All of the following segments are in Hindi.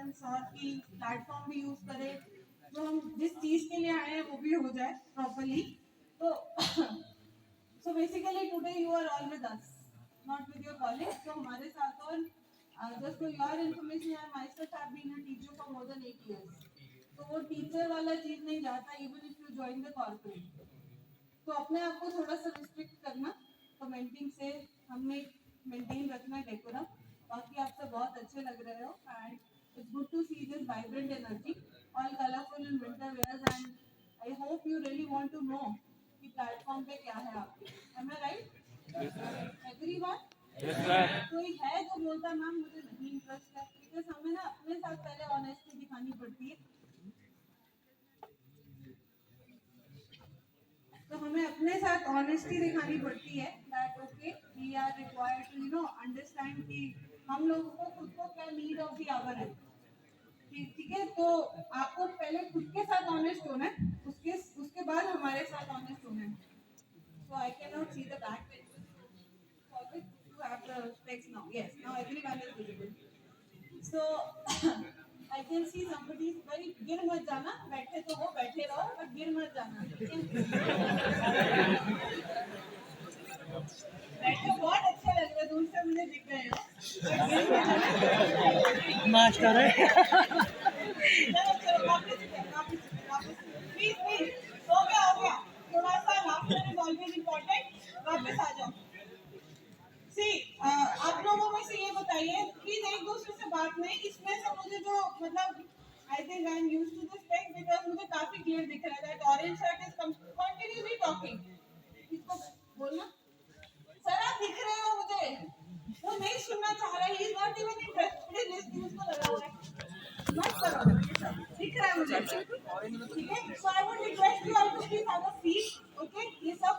इंश्योर कि प्लेटफॉर्म भी यूज करें, जो हम जिस चीज के लिए आए हैं वो भी हो जाए प्रॉपरली। तो so basically today you are all with us, not with your college. तो हमारे साथ और just for your information, I myself have been a teacher for more than 8 years। तो वो टीचर वाला चीज नहीं जाता even if you join the corporate. तो अपने आप को थोड़ा सा रिस्ट्रिक्ट करना, कमेंटिंग से हमें मेंटेन रखना डेकोरम। बाकी आप सब बहुत अच्छे लग रहे हो and it's good to see this vibrant energy, all colourful in winter wears and I hope you really want to know कि प्लेटफॉर्म पे क्या है आपके। एम आई राइट? एग्री बात? कोई है जो बोलता मैम मुझे नहीं इंटरेस्ट है, बिकॉज हमें ना अपने साथ पहले ऑनेस्टी दिखानी पड़ती है। तो हमें अपने साथ ऑनेस्टी दिखानी पड़ती है that okay we are required to you know understand कि हम लोगों को खुद को क्या नीड ऑफ द आवर है। ठीक है, तो आपको पहले खुद के साथ ऑनेस्ट होना है, उसके बाद हमारे साथ ऑनेस्ट होना है। So I can not see the back page, you have the specs now. Yes, now everyone is visible. So I can see somebody is very, गिर मत जाना, बैठे तो वो बैठे रहो बट गिर मत जाना। बैठे बहुत अच्छे लग रहे, दूर से मुझे दिख रहे हो, बट गिर मत जाना। मास्टर है। चलो वापस प्लीज प्लीज, हो गया, थोड़ा सा लाफ्टर इज ऑलवेज इम्पोर्टेंट, वापस आ जाओ। सी आप लोगों में से ये बताइए प्लीज, एक दूसरे से बात नहीं, इसमें से मुझे जो मतलब I think I am used to this tech because मुझे काफी क्लियर दिख रहा है that orange shirt is continuously talking. इसको बोलना सर, आप दिख रहे हो मुझे, वो नहीं सुनना चाह रहा है, he is not even interested in this news को लगा हुआ है। मत करो, ये सब दिख रहा है मुझे, ठीक है। So I would request you all to please have a seat, okay. ये सब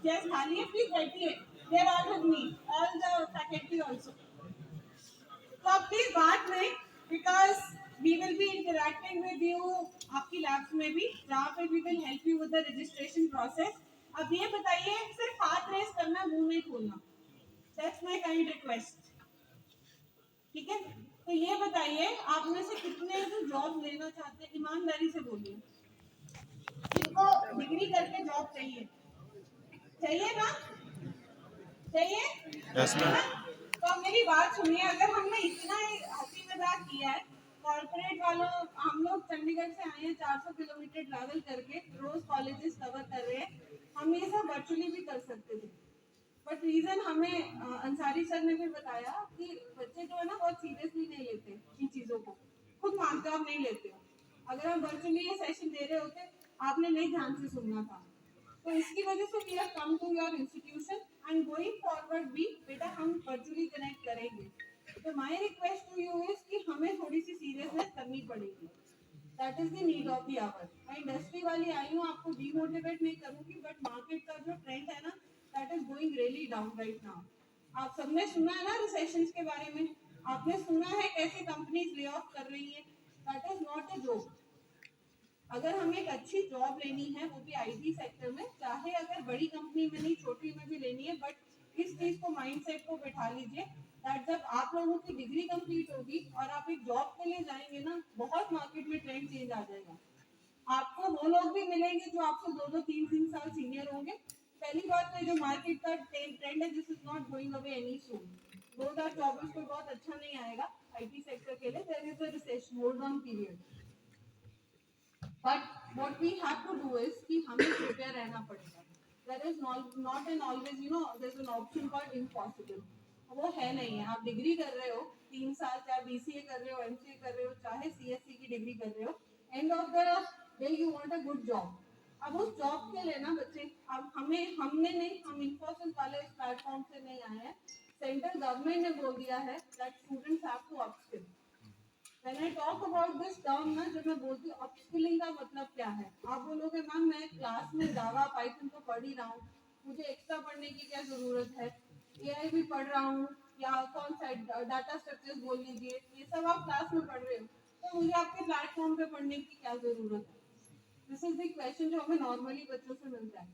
चेयर्स खाली है, प्लीज बैठिए। They are all with me, all the faculty also. तो आप प्लीज बात नहीं, because we will be interacting with you आपकी लैब्स में भी, जहाँ पे we will help you with the registration process। अब ये बताइए, सिर्फ हाथ रेस करना, मुंह नहीं खोलना, that's my kind request, ठीक है। तो ये बताइए, आप में से कितने जो जॉब लेना चाहते हैं, ईमानदारी से बोलिए, किसको डिग्री करके जॉब चाहिए? चाहिए ना? चाहिए? Yes, ma'am. तो अब मेरी बात सुनिए, अगर हमने इतना हंसी मजाक किया है, कॉर्पोरेट वालों, हम लोग चंडीगढ़ से आए हैं 400 किलोमीटर ट्रैवल करके, रोज कॉलेजेस कवर कर रहे हैं, हम ये सब वर्चुअली भी कर सकते थे। बट रीजन हमें अंसारी सर ने भी बताया कि बच्चे जो है ना बहुत सीरियसली नहीं लेते इन चीजों को, खुद मानते हो आप नहीं लेते हो। अगर हम वर्चुअली ये सेशन दे रहे होते, आपने नहीं ध्यान से सुनना था। तो इसकी वजह से we have come to your institution and going forward भी बेटा हम वर्चुअली कनेक्ट करेंगे। तो my request to you is कि हमें थोड़ी सी सीरियसनेस करनी पड़ेगी, that is the need of the hour. मैं इंडस्ट्री वाली आई हूँ, आपको डीमोटिवेट नहीं करूंगी, बट मार्केट का जो ट्रेंड है ना, that is going really down right now. आप सबने सुना है ना रिसेशंस के बारे में, आपने सुना है कैसे कंपनीज ले ऑफ कर रही है, that is not a joke. अगर हमें एक अच्छी जॉब लेनी है, वो भी आईटी सेक्टर में, चाहे अगर बड़ी कंपनी में नहीं छोटी में भी लेनी है, बट इस चीज को माइंडसेट को बैठा लीजिए दैट जब आप लोगों की डिग्री कंप्लीट होगी और आप एक जॉब के लिए जाएंगे ना, बहुत मार्केट में ट्रेंड चेंज आ जाएगा। आपको वो लोग भी मिलेंगे जो आपसे 2-2 3-3 साल सीनियर होंगे। पहली बात तो जो मार्केट का ट्रेंड है, this is not going away any soon. 2024 को बहुत अच्छा नहीं आएगा आईटी सेक्टर के लिए, there is a recession hold on period. But what we have to do is कि हमें प्रिपेयर रहना पड़ेगा। There is not an always there's an option called impossible। वो है नहीं है। आप डिग्री कर रहे हो 3 साल, चाहे बीसीए कर रहे हो, एमसीए कर रहे हो, चाहे सीएससी की डिग्री कर रहे हो, end of the day you want a good job. अब उस जॉब के लिए ना बच्चे, अब हमने नहीं, हम इन्फोसिस वाले इस प्लेटफॉर्म से नहीं आए हैं। सेंट्रल गवर्नमेंट ने बोल दिया है that students have to upskill. When I talk about this term ना, जब मैं बोलती हूँ अपस्किलिंग का मतलब क्या है, आप बोलोगे मैम मैं क्लास में जावा पाइथन तो पढ़ ही रहा हूँ, मुझे एक्स्ट्रा पढ़ने की क्या जरूरत है, एआई भी पढ़ रहा हूँ, या कौन सा डाटा स्ट्रक्चर्स बोल लीजिए, ये सब आप क्लास में पढ़ रहे हो, तो मुझे आपके प्लेटफॉर्म पे पढ़ने की क्या जरूरत है। दिस इज द क्वेश्चन जो हमें नॉर्मली बच्चों से मिलता है,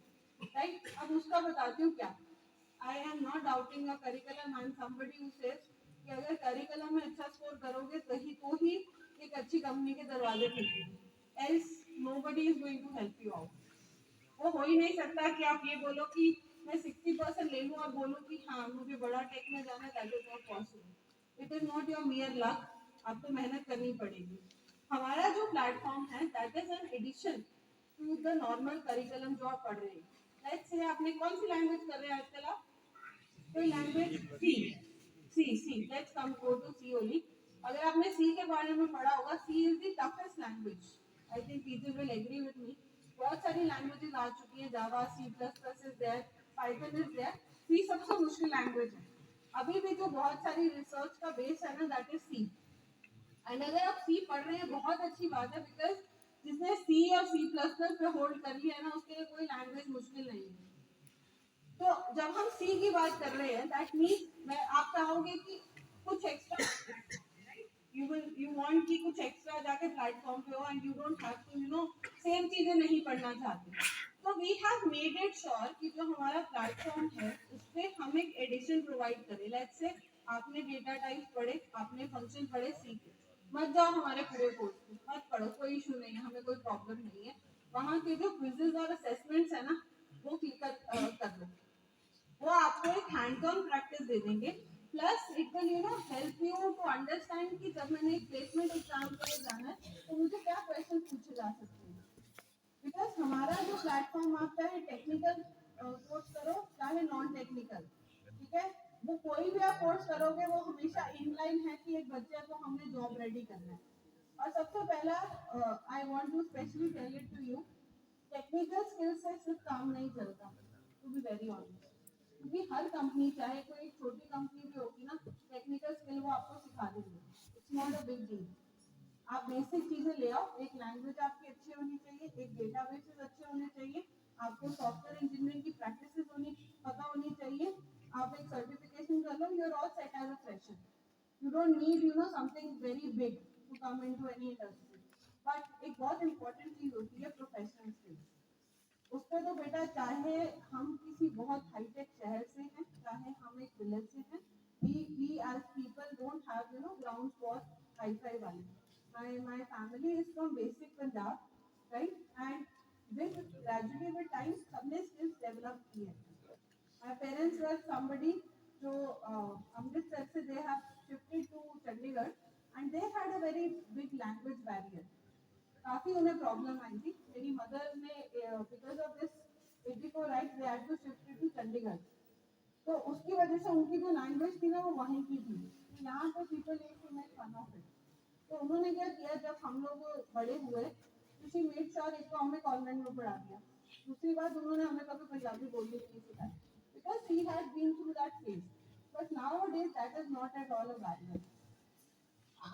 राइट। अब उसका बताती हूँ क्या। I am not doubting a curriculum, I am somebody who says कि अगर करिकुलम में अच्छा स्कोर करोगे तो ही कंपनी के दरवाजे खुलेंगे, else nobody is going to help you out. वो हो ही नहीं सकता कि आप ये बोलो कि मैं 60% ले लूँ और बोलूँ कि हाँ मुझे बड़ा टेक में जाना है, that is not possible. It is not your mere luck, आपको मेहनत करनी पड़ेगी। हमारा जो प्लेटफॉर्म है that is an addition to the normal curriculum जो आप पढ़ रहे हैं। लेट्स से आपने कौन सी लैंग्वेज कर रहे हैं आजकल आप? कोई language C, C let's come go to C only. अगर आपने सी के बारे में पढ़ा होगा, C is the toughest language. I think people will agree with me. बहुत सारी लैंग्वेजेस आ चुकी है, Java, C plus plus is there, Python is there. C सबसे मुश्किल लैंग्वेज है। अभी भी जो बहुत सारी रिसर्च का बेस है ना, दैट इज सी। एंड अगर आप सी पढ़ रहे हैं बहुत अच्छी बात है, बिकॉज जिसने सी और सी प्लस प्लस पे होल्ड कर लिया है ना, उसके लिए कोई लैंग्वेज मुश्किल नहीं है। तो जब हम सी की बात कर रहे हैं, दैट मीन्स मैं आप चाहोगे कि कुछ एक्स्ट्रा, यू वांट कि कुछ एक्स्ट्रा जाके प्लेटफॉर्म पे हो and you don't have to same चीजें नहीं पढ़ना चाहते। तो we have made it sure कि जो हमारा प्लेटफॉर्म है उस पर हम एक एडिशन प्रोवाइड करें। लेट्स से आपने डेटा टाइप पढ़े, आपने फंक्शन पढ़े, सीखे, मत जाओ हमारे पूरे कोर्स में, मत पढ़ो, कोई इशू नहीं है, हमें कोई प्रॉब्लम नहीं है। वहाँ के जो क्विजेज और असेसमेंट्स है ना, वो क्लिक कर लो। वो आपको एक हैंड्स ऑन प्रैक्टिस दे देंगे, plus it will help you to understand कि जब मैंने एक प्लेसमेंट एग्जाम के लिए जाना है तो मुझे क्या क्वेश्चन पूछे जा सकते हैं। बिकॉज हमारा जो प्लेटफॉर्म आप चाहे टेक्निकल कोर्स करो चाहे नॉन टेक्निकल, ठीक है, वो कोई भी आप कोर्स करोगे वो हमेशा इनलाइन है कि एक बच्चे को हमने जॉब रेडी करना है। और सबसे पहला I want to specially tell it to you, technical skills से सिर्फ काम नहीं चलता, टू बी वेरी ऑनेस्ट। क्योंकि हर कंपनी, चाहे कोई छोटी कंपनी भी होगी ना, टेक्निकल स्किल वो आपको सिखा देंगे। It's not a big deal. आप बेसिक चीजें ले आओ, एक लैंग्वेज आपकी अच्छी होनी चाहिए, एक डेटाबेसेस अच्छे होने चाहिए, आपको सॉफ्टवेयर इंजीनियरिंग की प्रैक्टिसेस होनी पता होनी चाहिए, आप एक सर्टिफिकेशन कर लो, you are all set as a fresher. You don't need something very big to come into any industry. But एक बहुत इंपॉर्टेंट चीज होती है प्रोफेशनल स्किल्स। उस पर तो बेटा चाहे हम किसी बहुत हाईटेक शहर से हैं, चाहे हम एक विलेज से हैं, we as people don't have grounds for hi-fi वाले। My family is from basic Punjab, right? And with gradually with time सबने skills develop की है। My parents were somebody जो अमृतसर से they have shifted to Chandigarh and they had a very big language barrier। काफी उन्हें प्रॉब्लम आई थी। मेरी मदर ने because of this 84 right they had to shift to Chandigarh. तो उसकी वजह से उनकी जो लैंग्वेज थी ना वो वहीं की थी। तो यहाँ पे people used to make fun of it. तो उन्होंने क्या किया, जब हम लोग बड़े हुए तो शी मेड श्योर एक तो हमें कॉन्वेंट में पढ़ा दिया, दूसरी बात उन्होंने हमें कभी पंजाबी बोलनी नहीं सिखाई, because she had been through that phase. But nowadays that is not at all a barrier.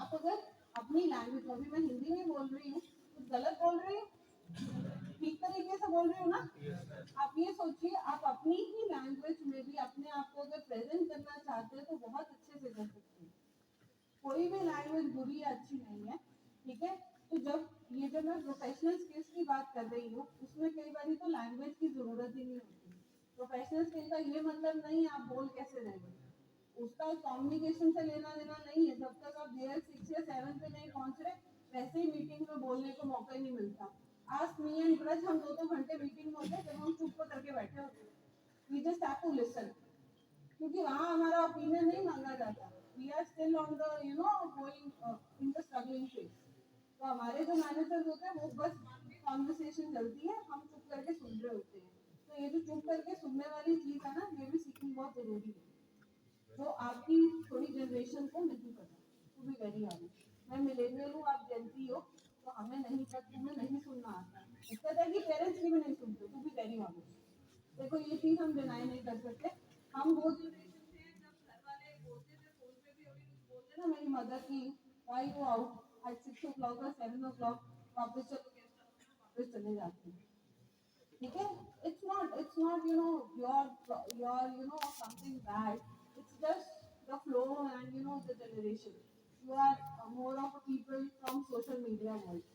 आप अगर अपनी लैंग्वेज, अभी मैं हिंदी में बोल रही हूँ, कुछ गलत बोल रही हूँ, ठीक तरीके से बोल रही हूँ ना? आप ये सोचिए, आप अपनी ही लैंग्वेज में भी अपने आप को अगर प्रेजेंट करना चाहते हैं तो बहुत अच्छे से कर सकते हैं। कोई भी लैंग्वेज बुरी या अच्छी नहीं है, ठीक है। तो जब मैं प्रोफेशनल स्किल्स की बात कर रही हूँ, उसमें कई बार तो लैंग्वेज की जरूरत ही नहीं होती। प्रोफेशनल स्किल का ये मतलब नहीं है आप बोल कैसे रहे, उसका कम्युनिकेशन से लेना देना नहीं है। जब तक आप जेएल 6 या 7 पे नहीं पहुंच रहे, वैसे ही मीटिंग में बोलने को मौका ही नहीं मिलता। आज मी एंड ब्रज हम 2-2 घंटे मीटिंग में होते हैं, जब हम चुप करके बैठे होते हैं, we just have to listen, क्योंकि वहाँ हमारा ओपिनियन नहीं मांगा जाता। We are still on the going in the struggling phase. तो हमारे जो मैनेजर्स होते हैं वो बस कॉन्वर्सेशन चलती है, हम चुप करके सुन रहे होते हैं। तो ये जो चुप करके सुनने वाली चीज है ना, ये भी सीखनी बहुत जरूरी है, जो आपकी थोड़ी जनरेशन को नहीं पता। टू बी वेरी ऑनेस्ट, मैं मिलेनियल हूँ, आप जेंजी हो, तो हमें नहीं तक तुम्हें नहीं सुनना आता। दिक्कत है कि पेरेंट्स की भी नहीं सुनते। टू बी वेरी ऑनेस्ट, देखो ये चीज हम डिनाई नहीं कर सकते। हम वो जनरेशन से हैं जब घर वाले बोलते थे फोन पे भी, अभी कुछ बोलते ना मेरी मदर की, why you out at 6 o'clock और 7 o'clock, वापस चलो गेस्ट हाउस में, वापस चले जाते हैं, ठीक है। It's not your something bad, it's just the flow and the generation, you are more of a people from social media world,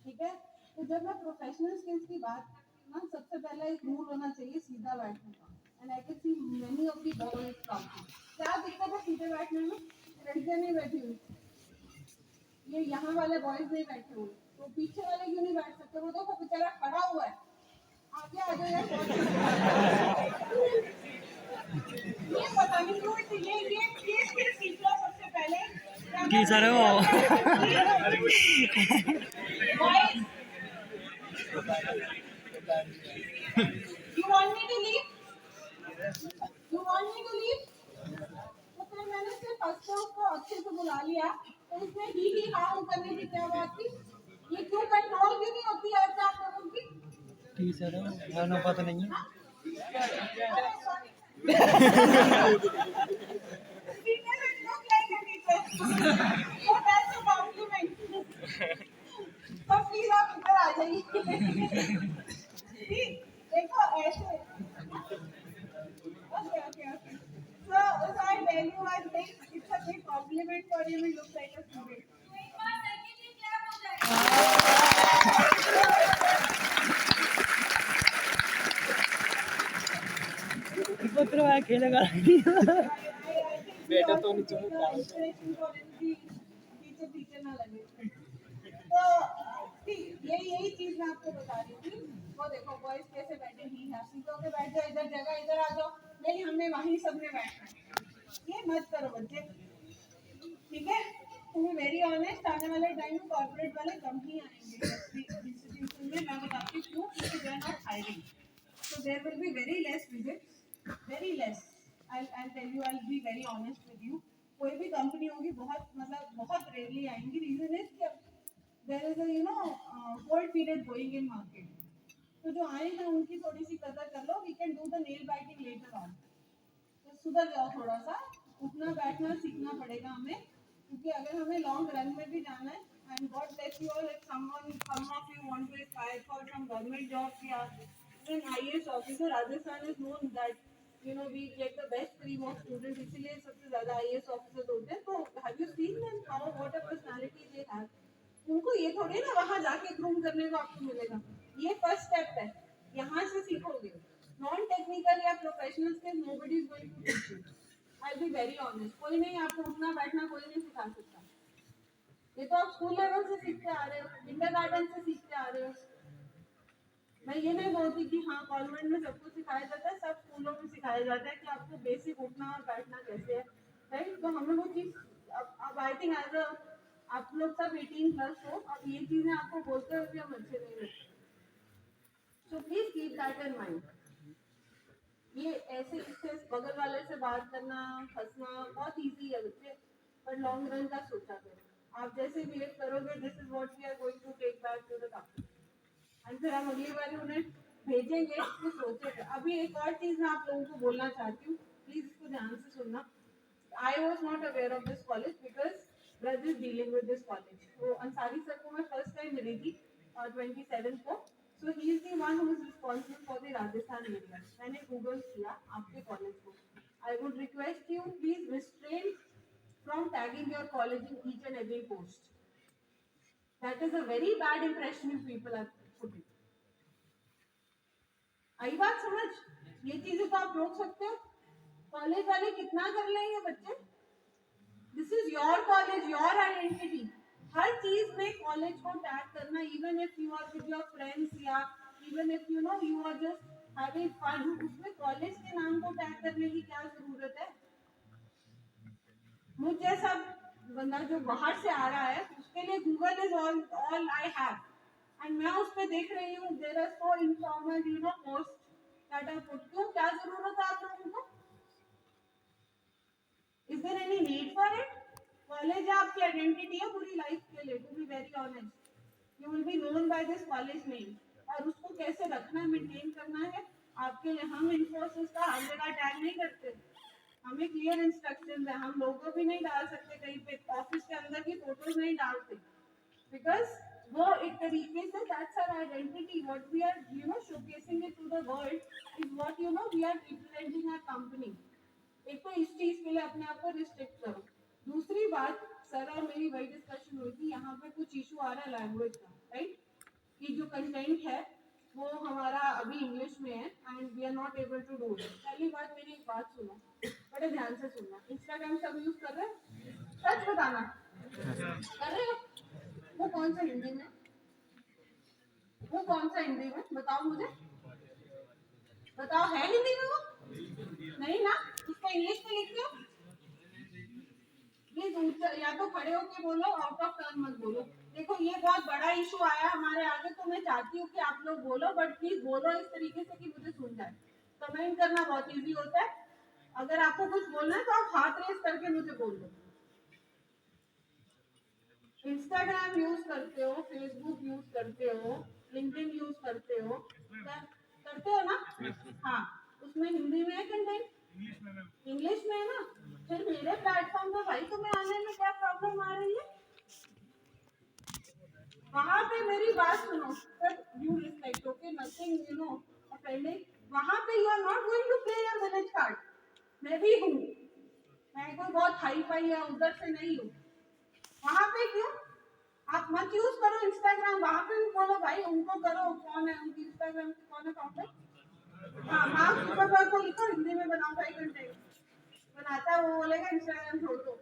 ठीक है। तो जब मैं प्रोफेशनल स्किल्स की बात करती हूँ ना, सबसे पहला एक रूल होना चाहिए सीधा बैठने का। And I can see many of the girls, क्या दिक्कत है सीधे बैठने में? लड़कियां नहीं बैठी हुई, ये यहाँ वाले बॉयज नहीं बैठे हुए, तो पीछे वाले क्यों नहीं बैठ सकते? वो देखो बेचारा खड़ा हुआ है, आगे आ जाओ यार। ये पता नहीं क्यों ये फिर सीखा सबसे पहले की सर वो boys, you want me to leave? You want me to leave? तो फिर मैंने सिर्फ अच्छे उसको अच्छे से बुला लिया, तो इसमें ही हाँ करने की क्या बात थी? ये क्यों कंट्रोल क्यों नहीं होती है ऐसे आप लोगों की? की सर वो पता नहीं है। अरे sorry. Teacher is look like a teacher. So that's a compliment. तो प्लीज आप इधर आ जाइए। ठीक, देखो ऐसे। Okay, okay, okay. So I tell you one thing, it's a big compliment for you. You look like a student. पत्र है खेलेगा बेटा तो नीचे में टीचर ना लगे। तो यही चीज मैं आपको बता रही थी। वो देखो बॉयज कैसे बैठे ही है, सीटों पे बैठ जाओ, इधर जगह इधर आ जाओ, नहीं हमने वहीं सबने बैठना है। ये मत करो बच्चे, ठीक है? टू बी वेरी ऑनेस्ट, आने वाले टाइम में कॉर्पोरेट वाले कम ही आएंगे इंस्टीट्यूशन में। मैं बताती हूँ क्यों, क्योंकि they are not hiring, so there will be very less visits, very less. I'll tell you, I'll be very honest with you. कोई भी कंपनी होगी बहुत मतलब बहुत रेयरली आएंगी। रीजन इज कि there is a cold period going in market, तो जो आए हैं उनकी थोड़ी सी कदर कर लो। We can do the nail biting later on, तो सुधर जाओ थोड़ा सा, उठना बैठना सीखना पड़ेगा हमें, क्योंकि अगर हमें लॉन्ग रन में भी जाना है। And God bless you all, if some of you want to aspire for some government jobs या even IAS officer, Rajasthan is known that we get the best stream of students, इसीलिए सबसे ज्यादा IAS officers होते हैं। तो have you seen them, how what a personality they have? उनको ये थोड़ी ना वहां जाके ग्रूम करने को आपको मिलेगा। ये फर्स्ट स्टेप है, यहाँ से सीखोगे। नॉन टेक्निकल या professional skills nobody is going to teach you. I be very honest, कोई नहीं आपको उठना बैठना कोई नहीं सिखा सकता। ये तो आप स्कूल लेवल से सीखते आ रहे हो, किंडरगार्टन से सीखते आ रहे हो। मैं ये नहीं बोलती कि हाँ कॉन्वेंट में सब कुछ सिखाया जाता है, सब स्कूलों में सिखाया जाता है कि आपको बेसिक उठना और बैठना कैसे है, राइट? तो हमें वो चीज अब आई थिंक एज अ आप लोग सब 18+ हो, अब ये चीजें आपको बोलते हुए भी हम अच्छे नहीं लगते। So please keep that in mind. ये ऐसे इससे बगल वाले से बात करना हंसना बहुत इजी है बच्चे, पर लॉन्ग रन का सोचा करो। आप जैसे बिहेव करोगे, this is what we are going to take back to the company, and फिर हम अगली बार उन्हें भेजेंगे तो सोचेंगे। अभी एक और चीज मैं आप लोगों को बोलना चाहती हूँ, प्लीज इसको ध्यान से सुनना। I was not aware of this college because Braj is dealing with this college. तो अंसारी सर को मैं फर्स्ट टाइम मिली थी 27 को। So he is the one who is responsible for the Rajasthan area. मैंने गूगल किया आपके कॉलेज को। I would request you please restrain from tagging your college in each and every post. That is a very bad impression you people are putting. आई बात समझ? ये चीजें तो आप रोक सकते हो। कॉलेज वाले कितना कर लेंगे बच्चे? This is your college, your identity. हर चीज में कॉलेज को टैग करना, even if you are with your friends या even if you are just having fun, उसमें कॉलेज के नाम को टैग करने की क्या जरूरत है? मुझ जैसा बंदा जो बाहर से आ रहा है उसके लिए Google is all I have, and मैं उस पे देख रही हूँ there are so informal post that are put. क्यों, क्या जरूरत है आप लोगों को? Is there any need for it? College आपकी आइडेंटिटी है पूरी लाइफ के लिए। To be very honest, you will be known by this college name, और उसको कैसे रखना मेंटेन करना है आपके लिए। हम इन्फोसिस का हर जगह टैग नहीं करते, हमें क्लियर इंस्ट्रक्शंस है। हम लोगो भी नहीं डाल सकते कहीं पे, ऑफिस के अंदर की फोटोज नहीं डालते, बिकॉज वो एक तरीके से that's our identity, what we are showcasing it to the world is what we are representing our company. एक तो इस चीज के लिए अपने आप को रिस्ट्रिक्ट करो। दूसरी बात, सर और मेरी वही डिस्कशन हुई थी, यहाँ पे कुछ इशू आ रहा है लैंग्वेज का, राइट? कि जो कंटेंट है वो हमारा अभी इंग्लिश में है and we are not able to do it. पहली बात, मेरी एक बात सुनो, बड़े ध्यान से सुनना। इंस्टाग्राम सब यूज कर रहे हैं? सच बताना, कर रहे हो? कौन सा हिंदी में, वो कौन सा हिंदी में बताओ मुझे, बताओ है हिंदी में वो, नहीं ना, उसको इंग्लिश में लिखते हो। प्लीज या तो खड़े होके बोलो, आउट ऑफ टर्न मत बोलो। देखो ये बहुत बड़ा इशू आया हमारे आगे, तो मैं चाहती हूँ कि आप लोग बोलो, बट प्लीज बोलो इस तरीके से कि मुझे सुन जाए। कमेंट करना बहुत इजी होता है, अगर आपको कुछ बोलना है तो आप हाथ रेस करके मुझे बोल दो। इंस्टाग्राम यूज करते हो, फेसबुक यूज करते हो, लिंक्डइन यूज करते हो, करते हो ना? हाँ, उसमें हिंदी में है कंटेंट, इंग्लिश में है ना? फिर मेरे प्लेटफॉर्म पे भाई तुम्हें आने में क्या प्रॉब्लम आ रही है? वहां पे मेरी बात सुनो sir, you respect, okay, nothing you know offending. वहां पे you are not going to play your village card. मैं भी हूँ, मैं कोई बहुत हाई फाई या उधर से नहीं हूँ। वहां पे क्यों? आप मत यूज करो इंस्टाग्राम, वहां पे भी बोलो भाई उनको करो, कौन है उनकी इंस्टाग्राम कौन है फाउंडर? हाँ, मार्क जुकरबर्ग को लिखो हिंदी में बनाओ भाई कंटेंट, बनाता है वो बोलेगा इंस्टाग्राम छोड़ दो।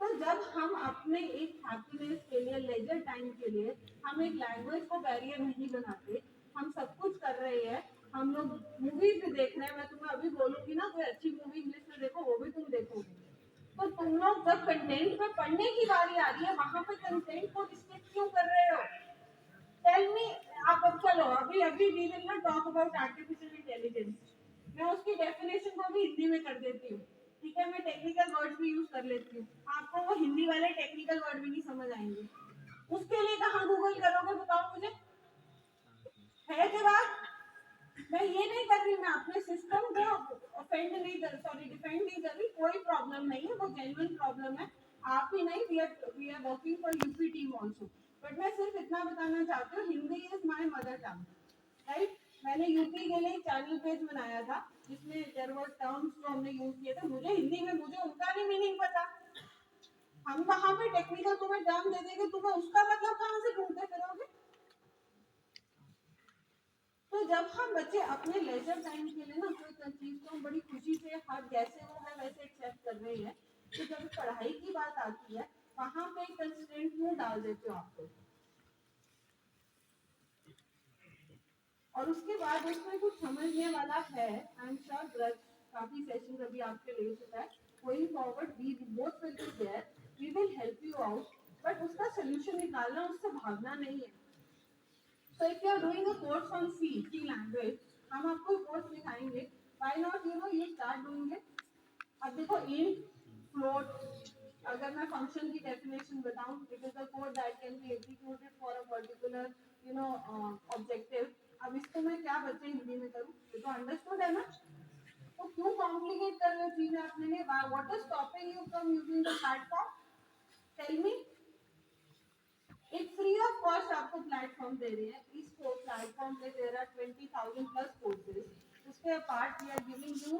तो जब हम अपने एक हैप्पीनेस के लिए, लेजर टाइम के लिए हम एक लैंग्वेज को बैरियर नहीं बनाते, हम सब कुछ कर रहे हैं, हम लोग मूवीज भी देख रहे हैं, मैं तुम्हें अभी बोलूंगी ना कोई अच्छी मूवी इंग्लिश में देखो, वो भी तुम देखोगे। तो तुम लोग जब कंटेंट पे पढ़ने की बारी आ रही है, वहां पे कंटेंट को रिस्ट्रिक्ट क्यों कर रहे हो? Tell me. आप अब चलो, अभी अभी we will not talk about artificial intelligence, मैं उसकी डेफिनेशन को भी हिंदी में कर देती हूँ, ठीक है? मैं टेक्निकल वर्ड्स भी यूज कर लेती हूँ, आपको वो हिंदी वाले टेक्निकल वर्ड भी नहीं समझ आएंगे। उसके लिए कहाँ गूगल करोगे बताओ मुझे, है जवाब? मैं ये नहीं कर रही, मैं अपने सिस्टम को ऑफेंड नहीं कर, सॉरी डिफेंड नहीं कर रही, कोई प्रॉब्लम नहीं है, वो जेन्युइन प्रॉब्लम है। आप ही नहीं, we are working for UP team also, but मैं सिर्फ इतना बताना चाहती हूँ, Hindi is my mother tongue, right? मैंने यूपी के लिए चैनल पेज बनाया था जिसमें देयर वर टर्म्स जो हमने यूज किए थे, मुझे हिंदी में, मुझे उनका नहीं मीनिंग पता। हम वहां पे टेक्निकल तुम्हें टर्म दे देंगे, तुम्हें उसका मतलब कहाँ से ढूंढते फिरोगे? तो जब हम बच्चे अपने लेजर टाइम के लिए ना कोई चीज को हम बड़ी खुशी से, हर जैसे वो है वैसे एक्सेप्ट कर रहे हैं, तो जब पढ़ाई की बात आती है वहां पे कंस्ट्रेंट क्यों डाल देते हो आप लोग? और उसके बाद उसमें कुछ समझने वाला है, आई एम श्योर ब्रज काफी सेशन अभी आपके ले चुका है, going forward we both will be there, we will help you out, but उसका सोल्यूशन निकालना, उससे भागना नहीं है। So if you are doing a course on C language, हम आपको कोर्स दिखाएंगे, why not you start doing it। अब देखो int, float, अगर मैं फंक्शन की डेफिनेशन बताऊं, it is a code that can be executed for a particular objective। अब इसको मैं क्या बच्चे हिंदी में करूं, ये तो अंडरस्टूड है ना? तो क्यों कॉम्प्लिकेट कर रहे हो चीजें अपने लिए? What is stopping you from using the platform? Tell me. एक फ्री ऑफ कॉस्ट आपको प्लेटफॉर्म दे रहे हैं, इस प्लेटफॉर्म पे देयर आर 20,000 प्लस कोर्सेज, उसके part we are giving you